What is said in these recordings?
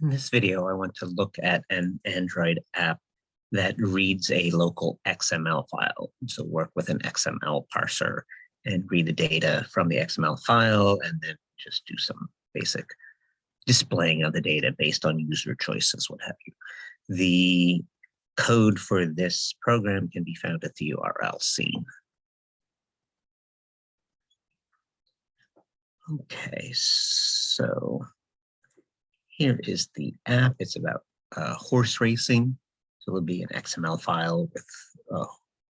In this video, I want to look at an Android app that reads a local XML file. So work with an XML parser and read the data from the XML file and then just do some basic displaying of the data based on user choices, what have you. The code for this program can be found at the URL seen. Okay, so here is the app. It's about horse racing. So it'll be an XML file with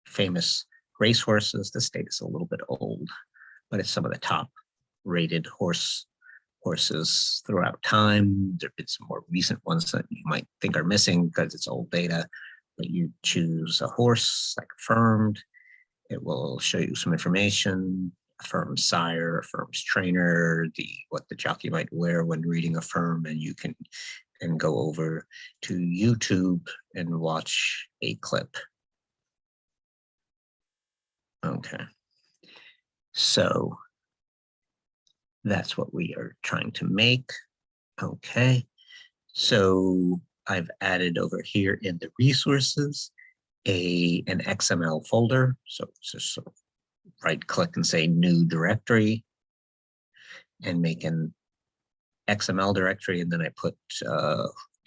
famous racehorses. This data is a little bit old, but it's some of the top rated horses throughout time. There have been some more recent ones that you might think are missing because it's old data, but you choose a horse like affirmed. It will show you some information, affirmed sire, affirmed trainer, what the jockey might wear when reading affirm, and you can go over to YouTube and watch a clip. Okay, so that's what we are trying to make. Okay, so I've added over here in the resources an XML folder. So just sort of right click and say new directory and make an XML directory. And then I put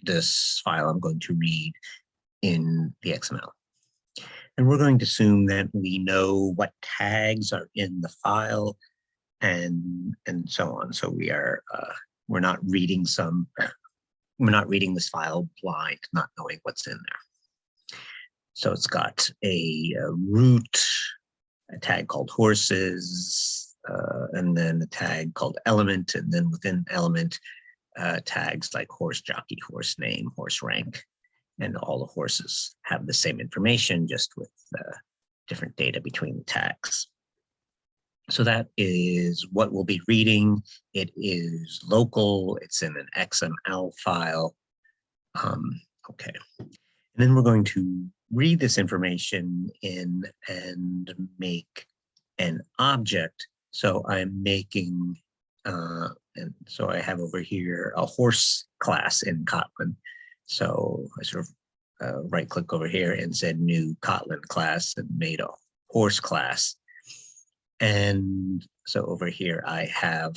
this file I'm going to read in the XML. And we're going to assume that we know what tags are in the file and so on. So we're not reading this file blind, not knowing what's in there. So it's got a root, a tag called horses, and then a tag called element, and then within element, tags like horse jockey, horse name, horse rank, and all the horses have the same information, just with different data between the tags. So that is what we'll be reading. It is local, it's in an XML file. Okay, and then we're going to read this information in and make an object. So I'm making, and so I have over here a horse class in Kotlin. So I sort of right click over here and said new Kotlin class and made a horse class. And so over here I have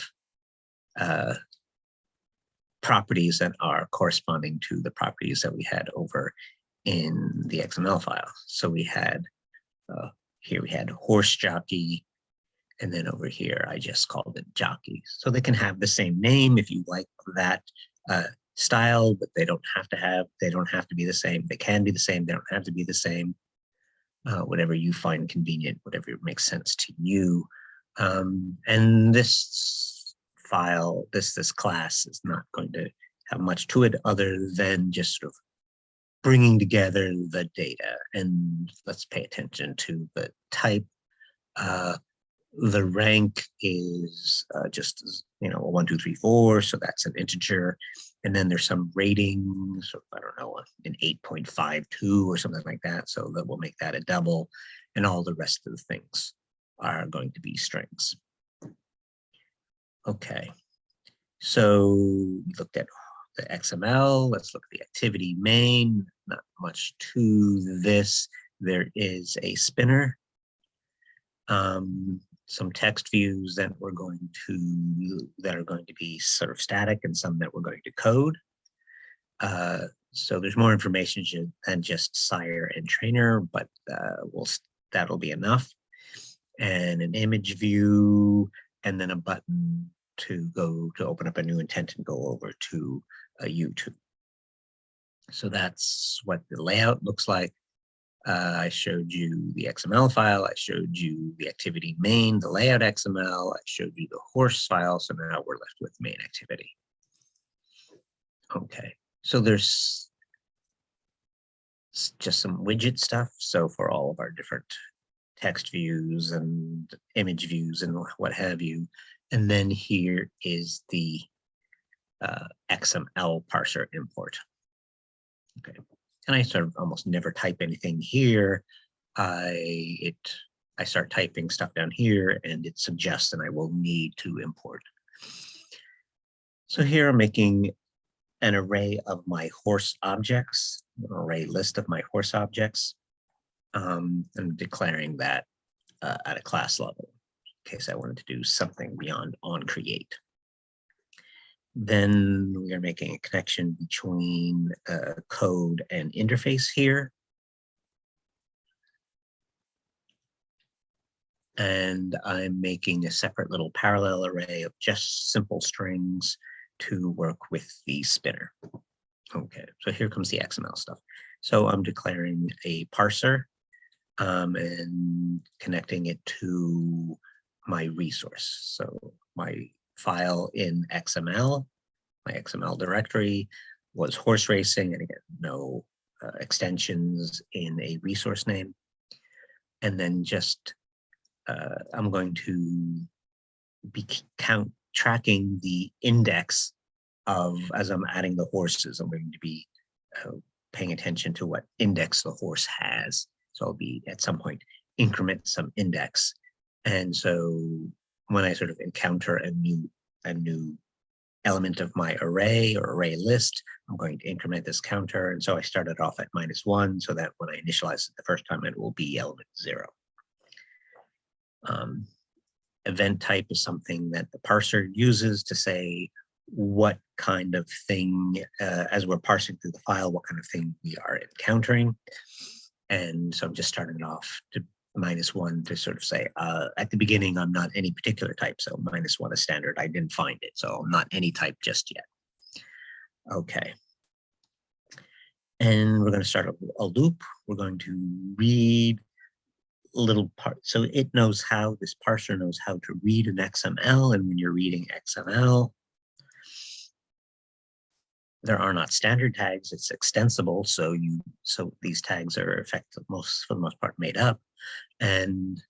properties that are corresponding to the properties that we had over in the XML file. So we had, here we had horse jockey, and then over here, I just called it jockey. So they can have the same name if you like that style, but they don't have to be the same. They can be the same, they don't have to be the same. Whatever you find convenient, whatever makes sense to you. And this file, this class is not going to have much to it other than just sort of bringing together the data. And let's pay attention to the type. The rank is just, 1, 2, 3, 4. So that's an integer. And then there's some ratings, so I don't know, an 8.52 or something like that. So that will make that a double. And all the rest of the things are going to be strings. Okay. So we looked at the XML. Let's look at the activity main. Not much to this. There is a spinner. Some text views that are going to be sort of static and some that we're going to code. So there's more information than just sire and trainer, but that'll be enough. And an image view, and then a button to open up a new intent and go over to YouTube. So that's what the layout looks like. I showed you the XML file. I showed you the activity main, the layout XML. I showed you the horse file. So now we're left with main activity. Okay, so there's just some widget stuff. So for all of our different text views and image views and what have you. And then here is the XML parser import. Okay. And I sort of almost never type anything here. I start typing stuff down here and it suggests that I will need to import. So here I'm making an array of my horse objects, an array list of my horse objects. I'm declaring that at a class level in case I wanted to do something beyond onCreate. Then we are making a connection between code and interface here. And I'm making a separate little parallel array of just simple strings to work with the spinner. Okay, so here comes the XML stuff. So I'm declaring a parser and connecting it to my resource. So my file in XML, my XML directory was horse racing, and again, no extensions in a resource name. And then just I'm going to be tracking the index of, as I'm adding the horses, I'm going to be paying attention to what index the horse has. So I'll be at some point increment some index. And so when I sort of encounter a new element of my array or array list, I'm going to increment this counter. And so I started off at -1 so that when I initialize it the first time, it will be element 0. Event type is something that the parser uses to say what kind of thing, as we're parsing through the file, what kind of thing we are encountering. And so I'm just starting it off to -1 to sort of say, at the beginning, I'm not any particular type. So -1 is standard. I didn't find it. So I'm not any type just yet. Okay. And we're going to start a loop. We're going to read little part. So it knows how, this parser knows how to read an XML. And when you're reading XML, there are not standard tags, it's extensible. So these tags are effective for the most part made up. And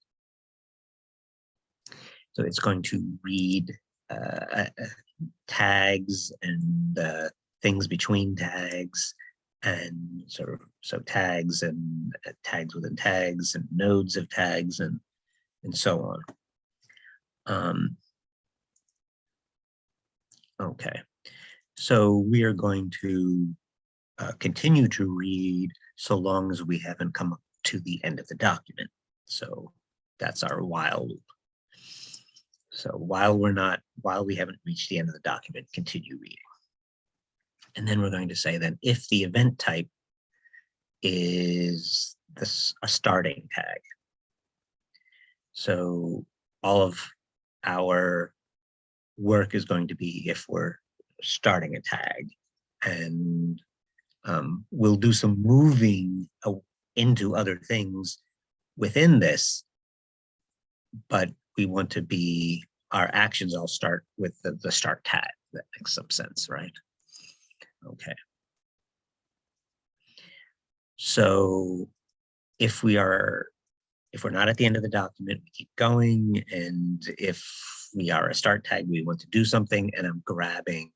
so it's going to read tags and things between tags, and so tags and tags within tags and nodes of tags and so on. Okay, so we are going to continue to read so long as we haven't come up to the end of the document. So that's our while loop. So while we haven't reached the end of the document, continue reading. And then we're going to say that if the event type is a starting tag, so all of our work is going to be if we're starting a tag, and we'll do some moving into other things within this, but we want to be, our actions all start with the start tag. That makes some sense, right? Okay. So if we're not at the end of the document, we keep going. And if we are a start tag, we want to do something, and I'm grabbing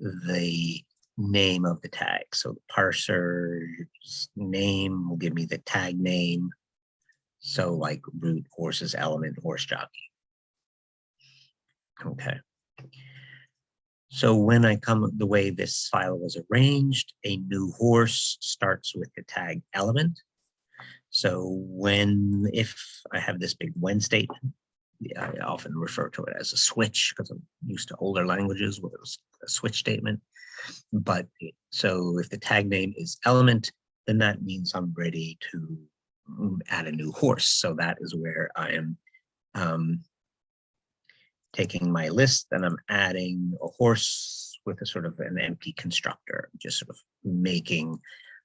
the name of the tag. So the parser's name will give me the tag name. So like root, horses, element, horse jockey. Okay. So when I come, the way this file was arranged, a new horse starts with the tag element. So if I have this big when statement, I often refer to it as a switch because I'm used to older languages where it was a switch statement. But so if the tag name is element, then that means I'm ready to add a new horse. So that is where I am taking my list and I'm adding a horse with a sort of an empty constructor, just sort of making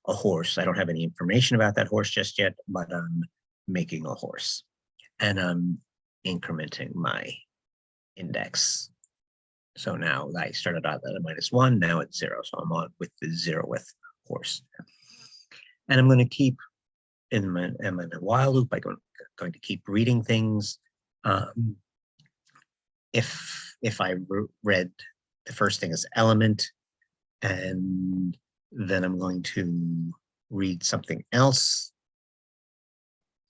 a horse. I don't have any information about that horse just yet, but I'm making a horse, and I'm incrementing my index. So now I started out at a -1, now it's 0. So I'm on with the 0th horse. And I'm going to keep in my while loop, I'm going to keep reading things. If I read the first thing as element, and then I'm going to read something else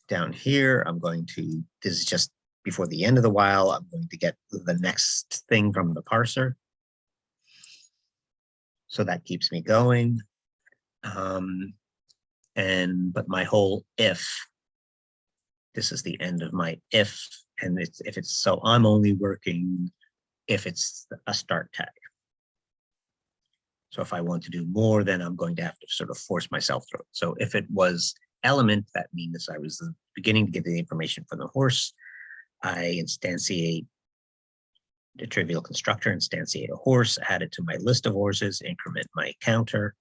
down here, this is just before the end of the while, I'm going to get the next thing from the parser. So that keeps me going. But my whole if, this is the end of my if, and if it's, so I'm only working if it's a start tag. So if I want to do more, then I'm going to have to sort of force myself through it. So if it was element, that means I was beginning to get the information from the horse. I instantiate the trivial constructor, instantiate a horse, add it to my list of horses, increment my counter,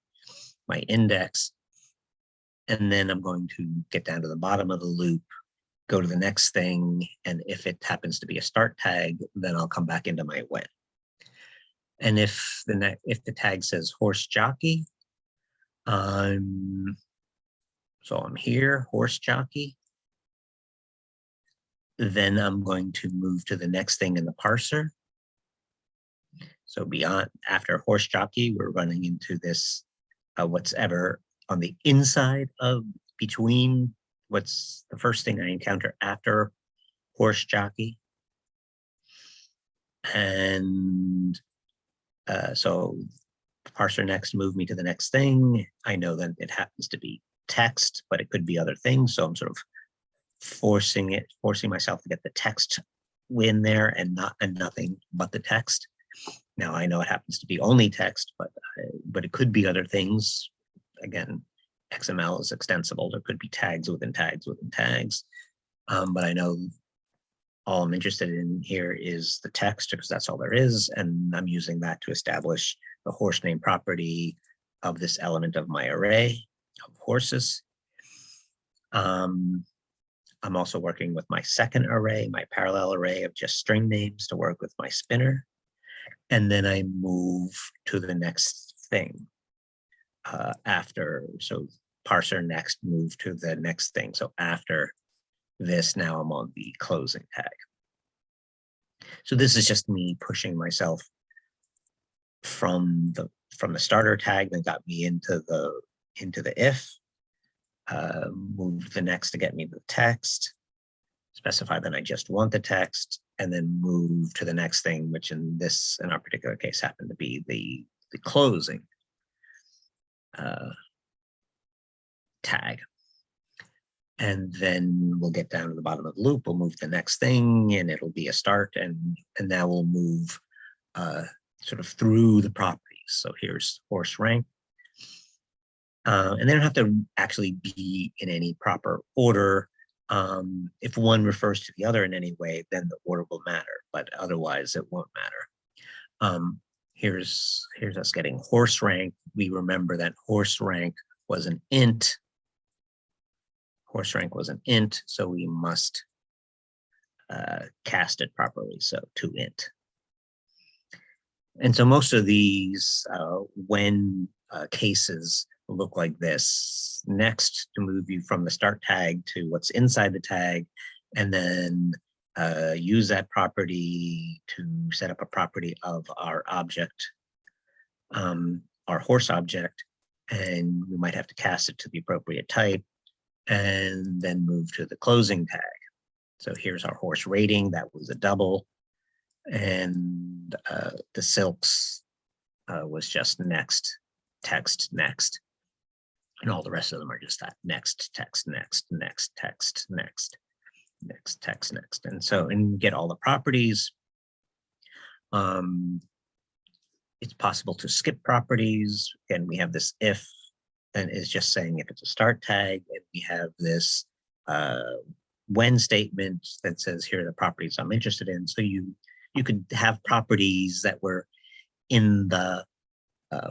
my index, and then I'm going to get down to the bottom of the loop, go to the next thing, and if it happens to be a start tag, then I'll come back into my when. And if the tag says horse jockey, so I'm here, horse jockey, then I'm going to move to the next thing in the parser. So beyond, after horse jockey, we're running into this, what's ever on the inside of between what's the first thing I encounter after horse jockey. And so parser next move me to the next thing. I know that it happens to be text, but it could be other things. So I'm sort of forcing myself to get the text in there and nothing but the text. Now I know it happens to be only text, but it could be other things. Again, XML is extensible. There could be tags within tags within tags. But I know all I'm interested in here is the text because that's all there is. And I'm using that to establish the horse name property of this element of my array of horses. I'm also working with my second array, my parallel array of just string names to work with my spinner. And then I move to the next thing after, so parser next, move to the next thing. So after this, now I'm on the closing tag. So this is just me pushing myself from the starter tag that got me into the if, move the next to get me the text, specify that I just want the text, and then move to the next thing, which in our particular case happened to be the closing tag. And then we'll get down to the bottom of the loop, we'll move to the next thing, and it'll be a start, and now we'll move sort of through the properties. So here's horse rank. And they don't have to actually be in any proper order. If one refers to the other in any way, then the order will matter, but otherwise it won't matter. Here's us getting horse rank. We remember that horse rank was an int. Horse rank was an int, so we must cast it properly, so to int. And so most of these when cases look like this. Next, to move you from the start tag to what's inside the tag, and then use that property to set up a property of our object, our horse object, and we might have to cast it to the appropriate type, and then move to the closing tag. So here's our horse rating. That was a double. And the silks was just next, text, next. And all the rest of them are just that next, text, next, next, text, next, next, text, next. And so, and get all the properties. It's possible to skip properties. And we have this if, and it's just saying if it's a start tag. And we have this when statement that says here are the properties I'm interested in. So you could have properties that were in the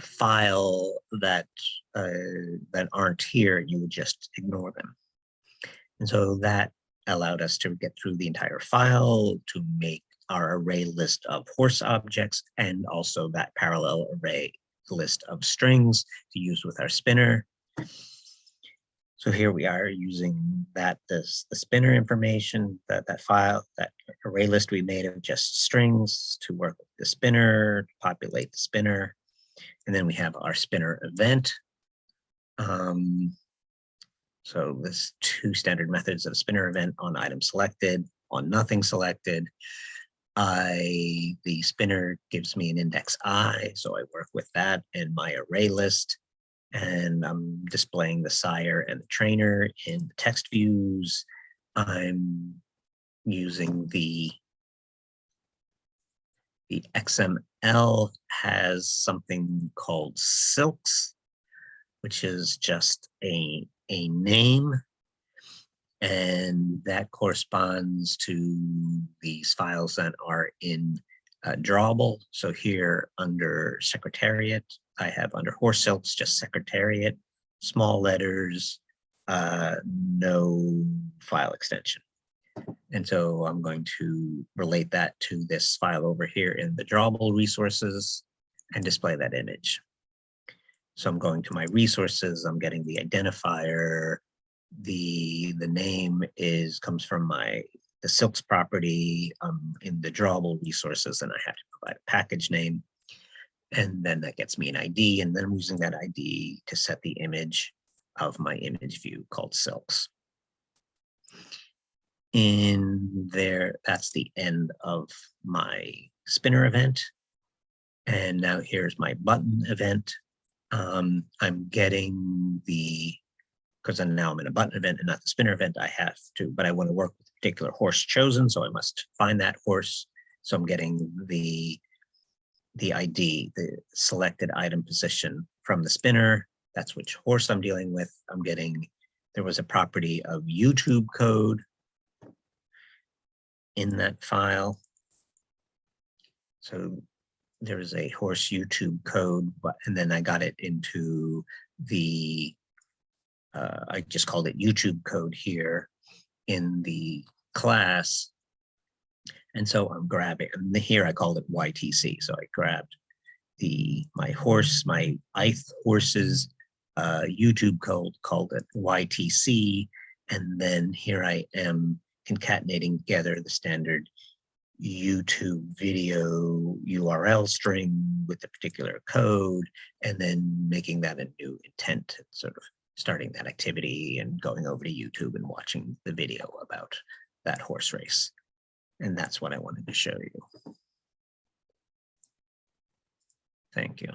file that aren't here, and you would just ignore them. And so that allowed us to get through the entire file to make our array list of horse objects, and also that parallel array list of strings to use with our spinner. So here we are using that, the spinner information, that file, that array list we made of just strings to work with the spinner, to populate the spinner. And then we have our spinner event. So there's two standard methods of spinner event: on item selected, on nothing selected. the spinner gives me an index I, so I work with that and my array list, and I'm displaying the sire and the trainer in the text views. I'm using the XML has something called silks, which is just a name, and that corresponds to these files that are in drawable. So here under Secretariat, I have under horse silks just Secretariat, small letters, no file extension. And so I'm going to relate that to this file over here in the drawable resources and display that image. So I'm going to my resources, I'm getting the identifier, the name comes from the silks property in the drawable resources, and I have to provide a package name. And then that gets me an ID, and then I'm using that ID to set the image of my image view called silks. In there, that's the end of my spinner event. And now here's my button event. I'm getting because now I'm in a button event and not the spinner event, but I want to work with a particular horse chosen, so I must find that horse. So I'm getting the ID, the selected item position from the spinner. That's which horse I'm dealing with. There was a property of YouTube code in that file. So there is a horse YouTube code, and then I got it into the, I just called it YouTube code here in the class. And so I'm grabbing, and here I called it YTC. So I grabbed my ith horse's YouTube code, called it YTC. And then here I am concatenating together the standard YouTube video URL string with the particular code, and then making that a new intent, sort of starting that activity and going over to YouTube and watching the video about that horse race. And that's what I wanted to show you. Thank you.